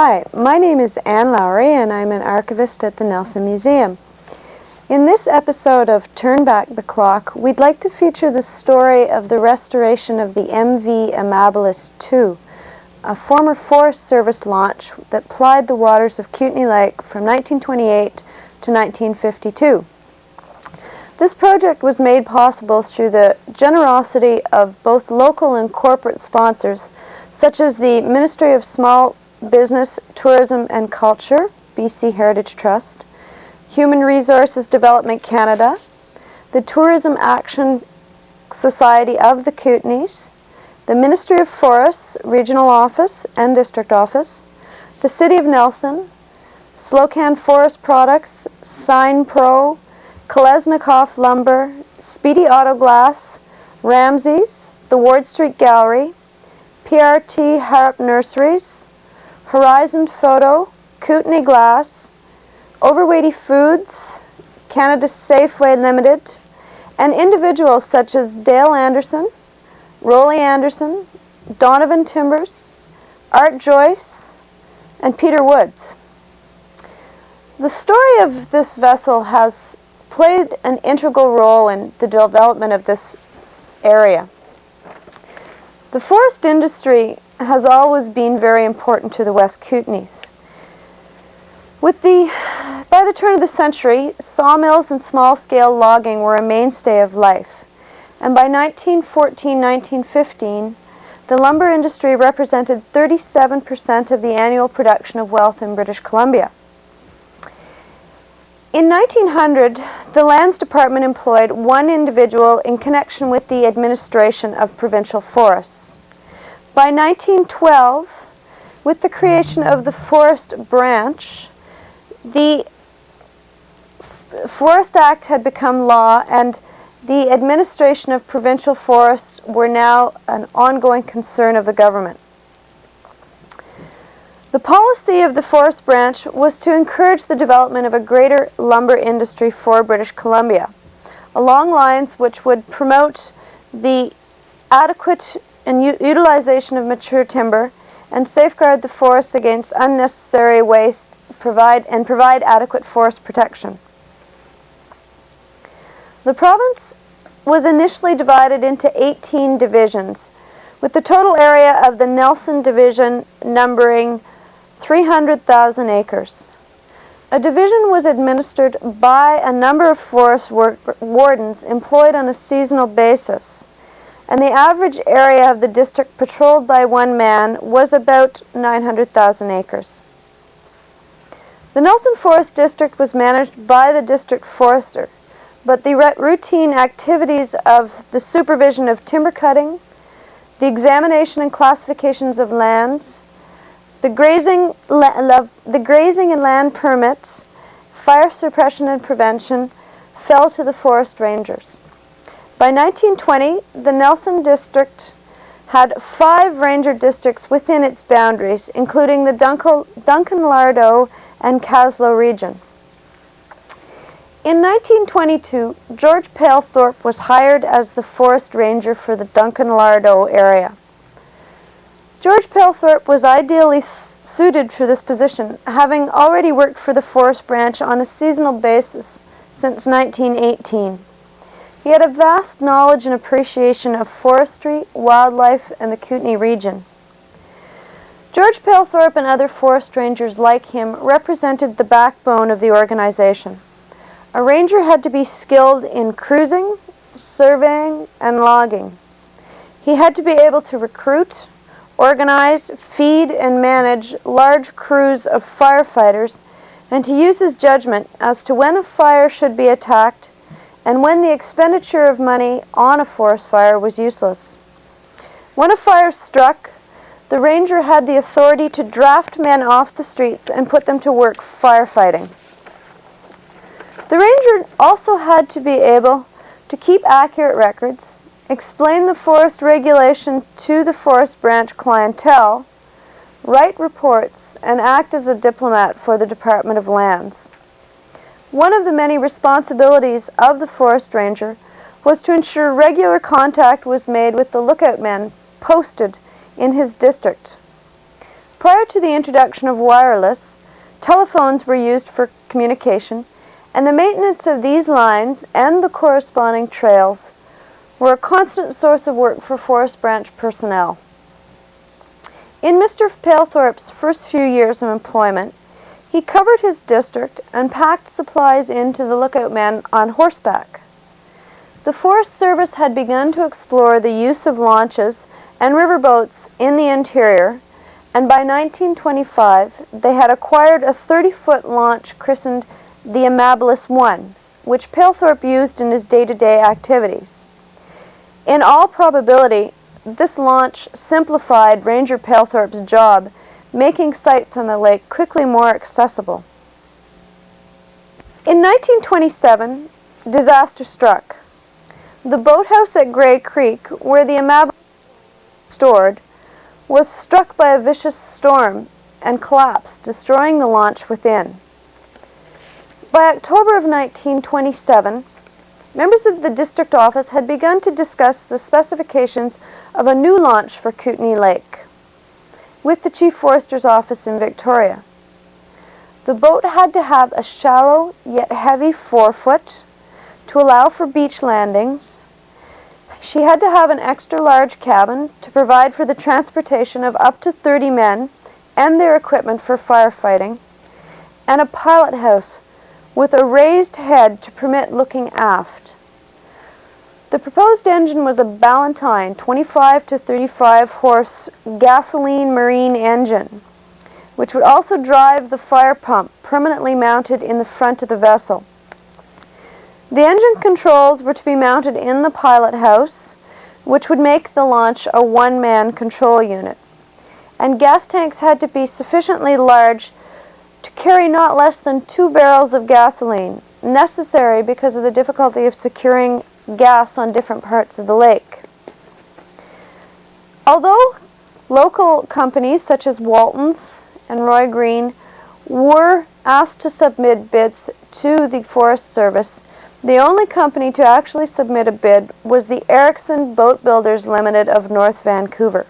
Hi, my name is Anne Lowrey and I'm an archivist at the Nelson Museum. In this episode of Turn Back the Clock, we'd like to feature the story of the restoration of the MV Amabilis II, a former Forest Service launch that plied the waters of Kootenay Lake from 1928 to 1952. This project was made possible through the generosity of both local and corporate sponsors, such as the Ministry of Small Business, Tourism and Culture, BC Heritage Trust, Human Resources Development Canada, the Tourism Action Society of the Kootenays, the Ministry of Forests, Regional Office and District Office, the City of Nelson, Slocan Forest Products, Sign Pro, Kolesnikoff Lumber, Speedy Auto Glass, Ramsey's, the Ward Street Gallery, PRT Harrop Nurseries, Horizon Photo, Kootenay Glass, Overweighty Foods, Canada Safeway Limited, and individuals such as Dale Anderson, Rolly Anderson, Donovan Timbers, Art Joyce, and Peter Woods. The story of this vessel has played an integral role in the development of this area. The forest industry has always been very important to the West Kootenays. By the turn of the century, sawmills and small-scale logging were a mainstay of life, and by 1914-1915, the lumber industry represented 37% of the annual production of wealth in British Columbia. In 1900, the Lands Department employed one individual in connection with the administration of provincial forests. By 1912, with the creation of the Forest Branch, the Forest Act had become law, and the administration of provincial forests were now an ongoing concern of the government. The policy of the Forest Branch was to encourage the development of a greater lumber industry for British Columbia, along lines which would promote the adequate and utilization of mature timber and safeguard the forests against unnecessary waste, provide adequate forest protection. The province was initially divided into 18 divisions, with the total area of the Nelson Division numbering 300,000 acres. A division was administered by a number of forest wardens employed on a seasonal basis, and the average area of the district patrolled by one man was about 900,000 acres. The Nelson Forest District was managed by the district forester, but the routine activities of the supervision of timber cutting, the examination and classifications of lands, the grazing and land permits, fire suppression and prevention fell to the forest rangers. By 1920, the Nelson District had 5 ranger districts within its boundaries, including the Duncan-Lardo and Caslow region. In 1922, George Palethorpe was hired as the forest ranger for the Duncan-Lardo area. George Palethorpe was ideally suited for this position, having already worked for the Forest Branch on a seasonal basis since 1918. He had a vast knowledge and appreciation of forestry, wildlife, and the Kootenay region. George Palethorpe and other forest rangers like him represented the backbone of the organization. A ranger had to be skilled in cruising, surveying, and logging. He had to be able to recruit, organize, feed, and manage large crews of firefighters, and to use his judgment as to when a fire should be attacked and when the expenditure of money on a forest fire was useless. When a fire struck, the ranger had the authority to draft men off the streets and put them to work firefighting. The ranger also had to be able to keep accurate records, explain the forest regulation to the Forest Branch clientele, write reports, and act as a diplomat for the Department of Lands. One of the many responsibilities of the forest ranger was to ensure regular contact was made with the lookout men posted in his district. Prior to the introduction of wireless, telephones were used for communication, and the maintenance of these lines and the corresponding trails were a constant source of work for Forest Branch personnel. In Mr. Palethorpe's first few years of employment, he covered his district and packed supplies into the lookout man on horseback. The Forest Service had begun to explore the use of launches and riverboats in the interior, and by 1925 they had acquired a 30-foot launch christened the Amabilis I, which Palethorpe used in his day-to-day activities. In all probability, this launch simplified Ranger Palethorpe's job, making sights on the lake quickly more accessible. In 1927, disaster struck. The boathouse at Grey Creek, where the Amabilis was stored, was struck by a vicious storm and collapsed, destroying the launch within. By October of 1927, members of the district office had begun to discuss the specifications of a new launch for Kootenay Lake with the Chief Forester's office in Victoria. The boat had to have a shallow yet heavy forefoot to allow for beach landings. She had to have an extra large cabin to provide for the transportation of up to 30 men and their equipment for firefighting, and a pilot house with a raised head to permit looking aft. The proposed engine was a Ballantine 25 to 35 horse gasoline marine engine, which would also drive the fire pump permanently mounted in the front of the vessel. The engine controls were to be mounted in the pilot house, which would make the launch a one-man control unit, and gas tanks had to be sufficiently large to carry not less than 2 barrels of gasoline, necessary because of the difficulty of securing gas on different parts of the lake. Although local companies such as Walton's and Roy Green were asked to submit bids to the Forest Service, the only company to actually submit a bid was the Erickson Boat Builders Limited of North Vancouver.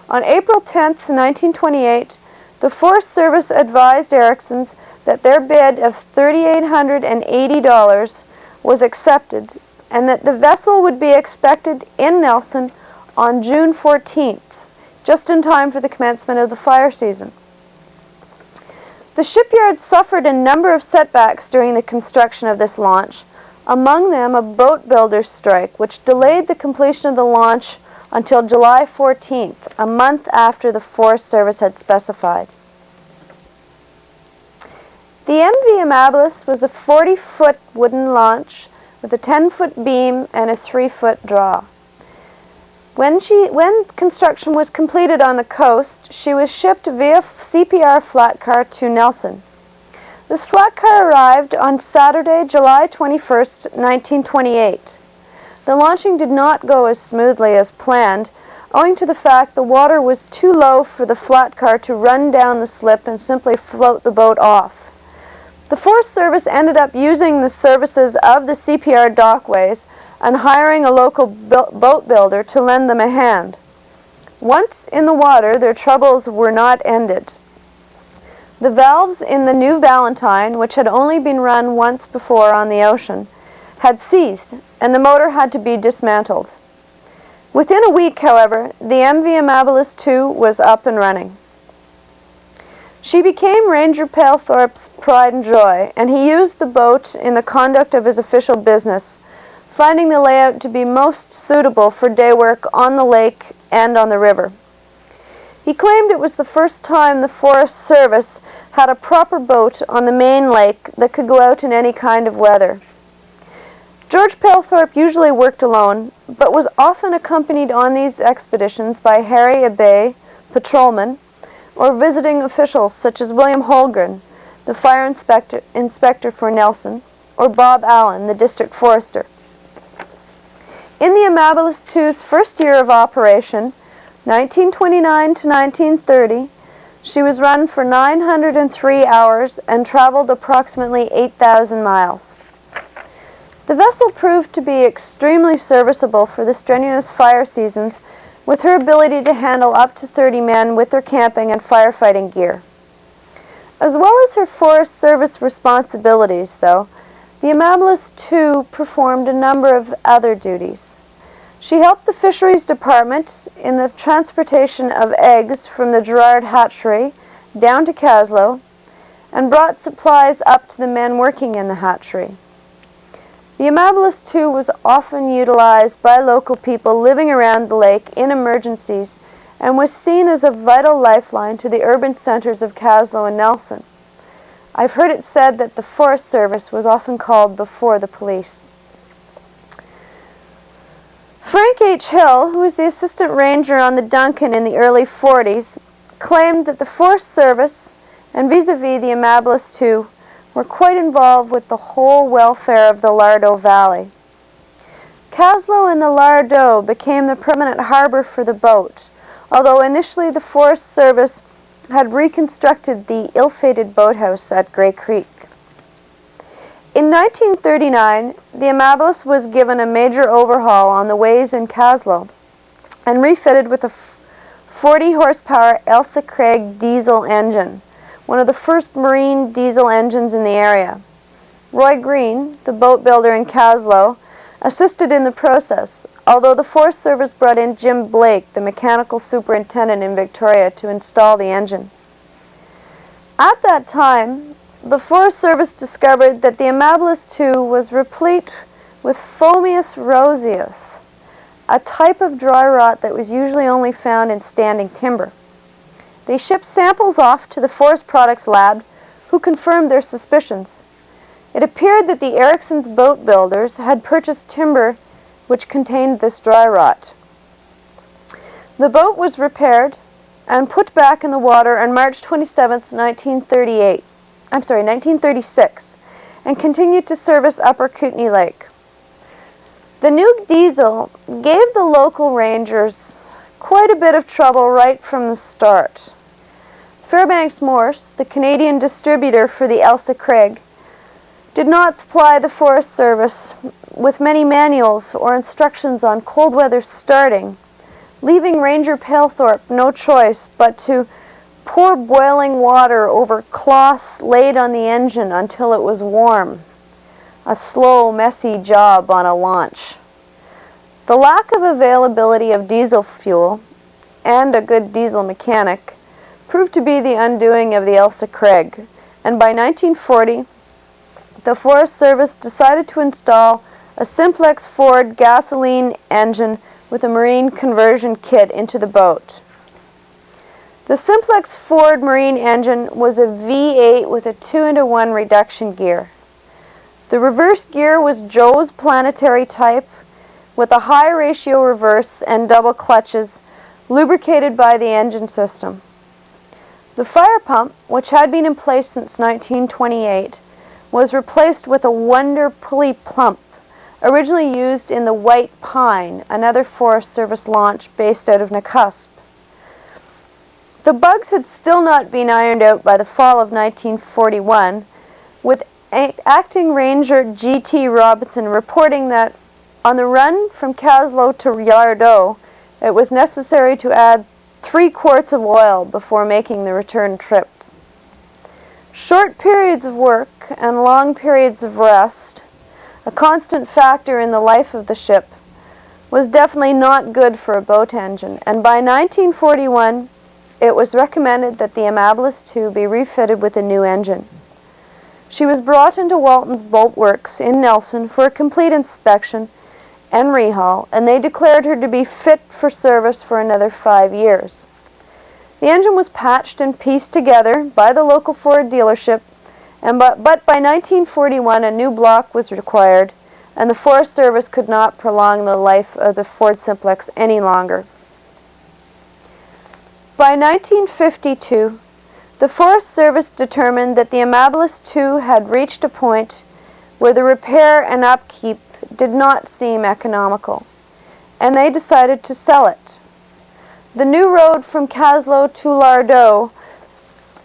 On April 10, 1928, the Forest Service advised Erickson's that their bid of $3,880 was accepted and that the vessel would be expected in Nelson on June 14th, just in time for the commencement of the fire season. The shipyard suffered a number of setbacks during the construction of this launch, among them a boat builder's strike, which delayed the completion of the launch until July 14th, a month after the Forest Service had specified. The MV Amabilis was a 40-foot wooden launch with a 10-foot beam and a 3-foot draw. When construction was completed on the coast, she was shipped via CPR flat car to Nelson. This flat car arrived on Saturday, July 21st, 1928. The launching did not go as smoothly as planned, owing to the fact the water was too low for the flat car to run down the slip and simply float the boat off. The Forest Service ended up using the services of the CPR dockways and hiring a local boat builder to lend them a hand. Once in the water, their troubles were not ended. The valves in the new Ballantine, which had only been run once before on the ocean, had seized, and the motor had to be dismantled. Within a week, however, the MV Amabilis II was up and running. She became Ranger Palethorpe's pride and joy, and he used the boat in the conduct of his official business, finding the layout to be most suitable for day work on the lake and on the river. He claimed it was the first time the Forest Service had a proper boat on the main lake that could go out in any kind of weather. George Palethorpe usually worked alone, but was often accompanied on these expeditions by Harry Abbey, patrolman, or visiting officials such as William Holgren, the fire inspector for Nelson, or Bob Allen, the district forester. In the Amabilis II's first year of operation, 1929 to 1930, she was run for 903 hours and traveled approximately 8,000 miles. The vessel proved to be extremely serviceable for the strenuous fire seasons with her ability to handle up to 30 men with their camping and firefighting gear. As well as her Forest Service responsibilities, though, the Amabilis II performed a number of other duties. She helped the Fisheries Department in the transportation of eggs from the Gerard hatchery down to Caslow and brought supplies up to the men working in the hatchery. The Amabilis II was often utilized by local people living around the lake in emergencies and was seen as a vital lifeline to the urban centers of Caslow and Nelson. I've heard it said that the Forest Service was often called before the police. Frank H. Hill, who was the assistant ranger on the Duncan in the early 40s, claimed that the Forest Service and vis-a-vis the Amabilis II were quite involved with the whole welfare of the Lardo Valley. Caslow and the Lardo became the permanent harbor for the boat, although initially the Forest Service had reconstructed the ill-fated boathouse at Grey Creek. In 1939, the Amabilis was given a major overhaul on the ways in Caslow and refitted with a 40-horsepower Elsa Craig diesel engine, one of the first marine diesel engines in the area. Roy Green, the boat builder in Caslow, assisted in the process, although the Forest Service brought in Jim Blake, the mechanical superintendent in Victoria, to install the engine. At that time, the Forest Service discovered that the Amabilis II was replete with Phomous roseus, a type of dry rot that was usually only found in standing timber. They shipped samples off to the Forest Products Lab, who confirmed their suspicions. It appeared that the Ericsson's boat builders had purchased timber which contained this dry rot. The boat was repaired and put back in the water on March 27, 1936, and continued to service Upper Kootenay Lake. The new diesel gave the local rangers quite a bit of trouble right from the start. Fairbanks Morse, the Canadian distributor for the Elsa Craig, did not supply the Forest Service with many manuals or instructions on cold weather starting, leaving Ranger Palethorpe no choice but to pour boiling water over cloths laid on the engine until it was warm. A slow, messy job on a launch. The lack of availability of diesel fuel and a good diesel mechanic proved to be the undoing of the Elsa Craig, and by 1940, the Forest Service decided to install a simplex Ford gasoline engine with a marine conversion kit into the boat. The simplex Ford marine engine was a V8 with a 2-to-1 reduction gear. The reverse gear was Joe's planetary type with a high ratio reverse and double clutches, lubricated by the engine system. The fire pump, which had been in place since 1928, was replaced with a Wonder pulley pump, originally used in the White Pine, another Forest Service launch based out of Nakusp. The bugs had still not been ironed out by the fall of 1941, with Acting Ranger G.T. Robinson reporting that on the run from Caslow to Lardo, it was necessary to add 3 quarts of oil before making the return trip. Short periods of work and long periods of rest, a constant factor in the life of the ship, was definitely not good for a boat engine, and by 1941 it was recommended that the Amabilis II be refitted with a new engine. She was brought into Walton's Boat Works in Nelson for a complete inspection and rehaul, and they declared her to be fit for service for another 5 years. The engine was patched and pieced together by the local Ford dealership, but by 1941 a new block was required, and the Forest Service could not prolong the life of the Ford Simplex any longer. By 1952, the Forest Service determined that the Amabilis II had reached a point where the repair and upkeep did not seem economical, and they decided to sell it. The new road from Caslow to Lardo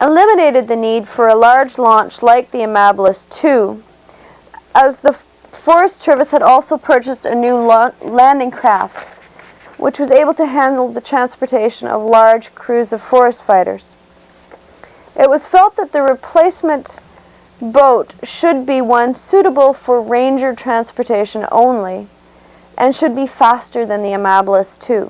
eliminated the need for a large launch like the Amabilis II, as the Forest Service had also purchased a new landing craft which was able to handle the transportation of large crews of forest fighters. It was felt that the replacement boat should be one suitable for ranger transportation only and should be faster than the Amabilis II.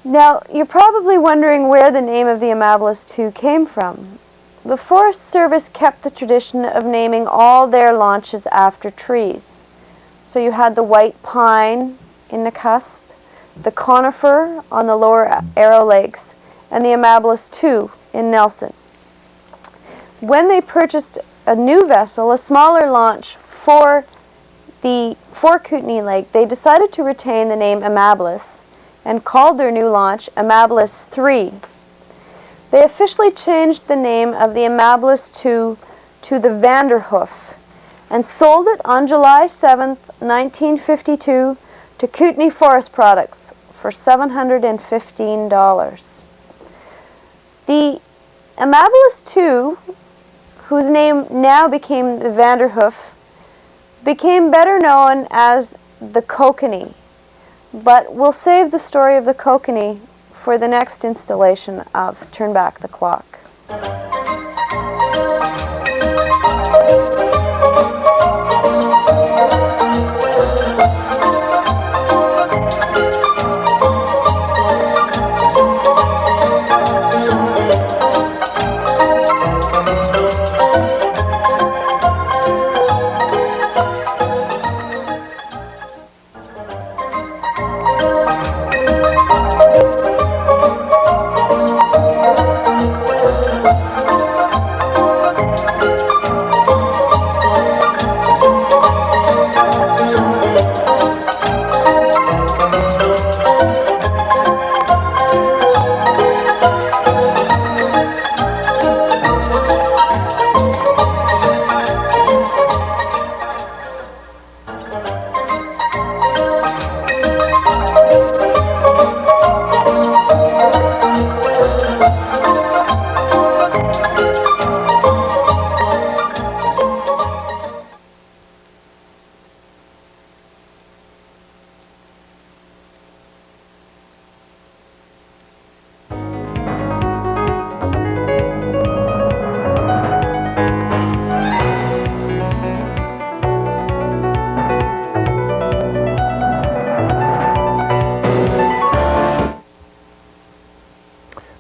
Now, you're probably wondering where the name of the Amabilis II came from. The Forest Service kept the tradition of naming all their launches after trees. So you had the white pine in the cusp, the conifer on the lower Arrow Lakes, and the Amabilis II in Nelson. When they purchased a new vessel, a smaller launch for Kootenay Lake, they decided to retain the name Amabilis and called their new launch Amabilis III. They officially changed the name of the Amabilis II to the Vanderhoof and sold it on July 7, 1952 to Kootenay Forest Products for $715. The Amabilis II, whose name now became the Vanderhoof, became better known as the Kootenay, but we'll save the story of the Kootenay for the next installation of Turn Back the Clock.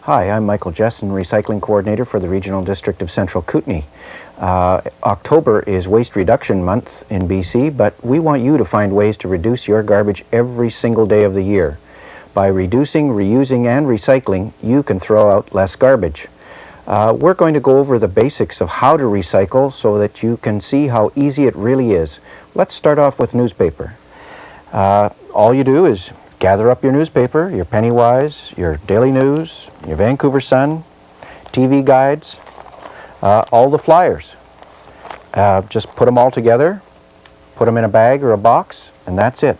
Hi, I'm Michael Jessen, Recycling Coordinator for the Regional District of Central Kootenay. October is Waste Reduction Month in BC, but we want you to find ways to reduce your garbage every single day of the year. By reducing, reusing, and recycling, you can throw out less garbage. We're going to go over the basics of how to recycle so that you can see how easy it really is. Let's start off with newspaper. All you do is gather up your newspaper, your Pennywise, your Daily News, your Vancouver Sun, TV guides, all the flyers. Just put them all together, put them in a bag or a box, and that's it.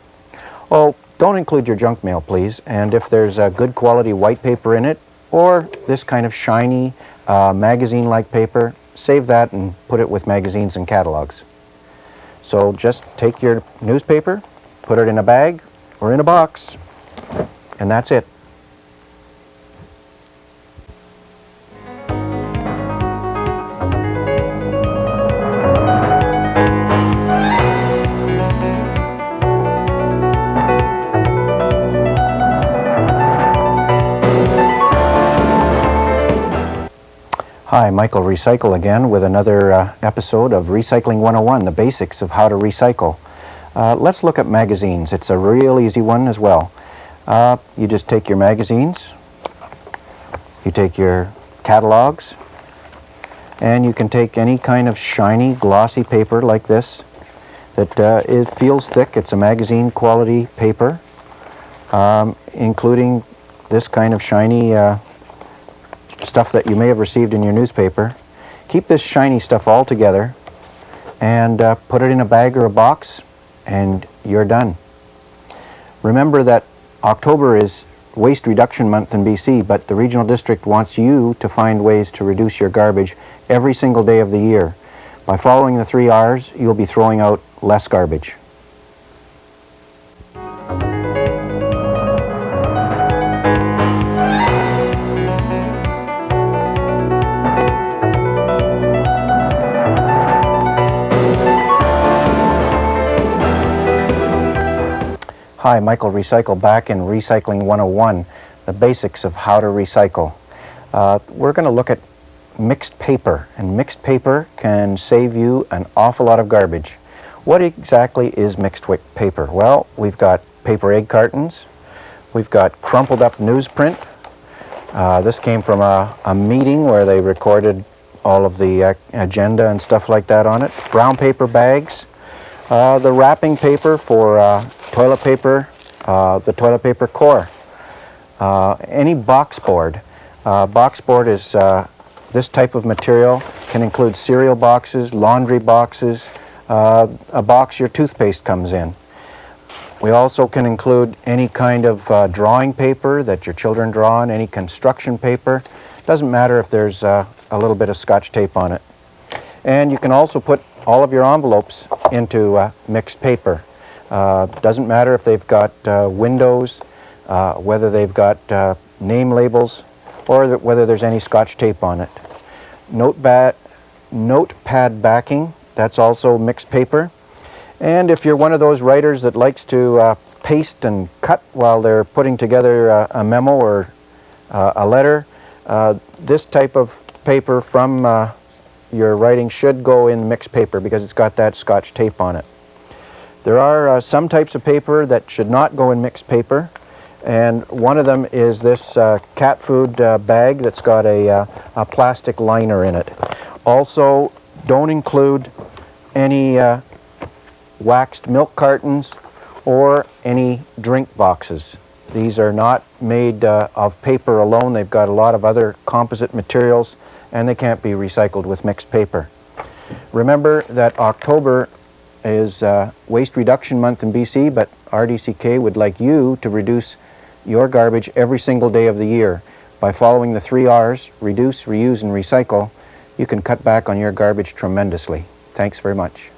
Oh, don't include your junk mail, please, and if there's a good quality white paper in it, or this kind of shiny magazine-like paper, save that and put it with magazines and catalogs. So just take your newspaper, put it in a bag or in a box, and that's it. Hi, Michael Recycle again with another episode of Recycling 101, the basics of how to recycle. Let's look at magazines. It's a real easy one as well. You just take your magazines, you take your catalogs, and you can take any kind of shiny, glossy paper like this that it feels thick. It's a magazine quality paper, including this kind of shiny stuff that you may have received in your newspaper. Keep this shiny stuff all together and put it in a bag or a box, and you're done. Remember that October is Waste Reduction Month in BC, but the Regional District wants you to find ways to reduce your garbage every single day of the year. By following the 3 R's, you'll be throwing out less garbage. Hi, Michael Recycle back in Recycling 101, the basics of how to recycle. We're going to look at mixed paper, and mixed paper can save you an awful lot of garbage. What exactly is mixed paper? Well, we've got paper egg cartons, we've got crumpled up newsprint. This came from a meeting where they recorded all of the agenda and stuff like that on it. Brown paper bags, the wrapping paper for toilet paper, the toilet paper core, any box board. Box board is this type of material, can include cereal boxes, laundry boxes, a box your toothpaste comes in. We also can include any kind of drawing paper that your children draw on, any construction paper. Doesn't matter if there's a little bit of Scotch tape on it. And you can also put all of your envelopes into mixed paper. Doesn't matter if they've got windows, whether they've got name labels, or whether there's any Scotch tape on it. Notepad backing, that's also mixed paper. And if you're one of those writers that likes to paste and cut while they're putting together a memo or a letter, this type of paper from your writing should go in mixed paper because it's got that Scotch tape on it. There are some types of paper that should not go in mixed paper, and one of them is this cat food bag that's got a plastic liner in it. Also, don't include any waxed milk cartons or any drink boxes. These are not made of paper alone. They've got a lot of other composite materials, and they can't be recycled with mixed paper. Remember that October is Waste Reduction Month in BC, but RDCK would like you to reduce your garbage every single day of the year. By following the 3 R's, reduce, reuse, and recycle, you can cut back on your garbage tremendously. Thanks very much.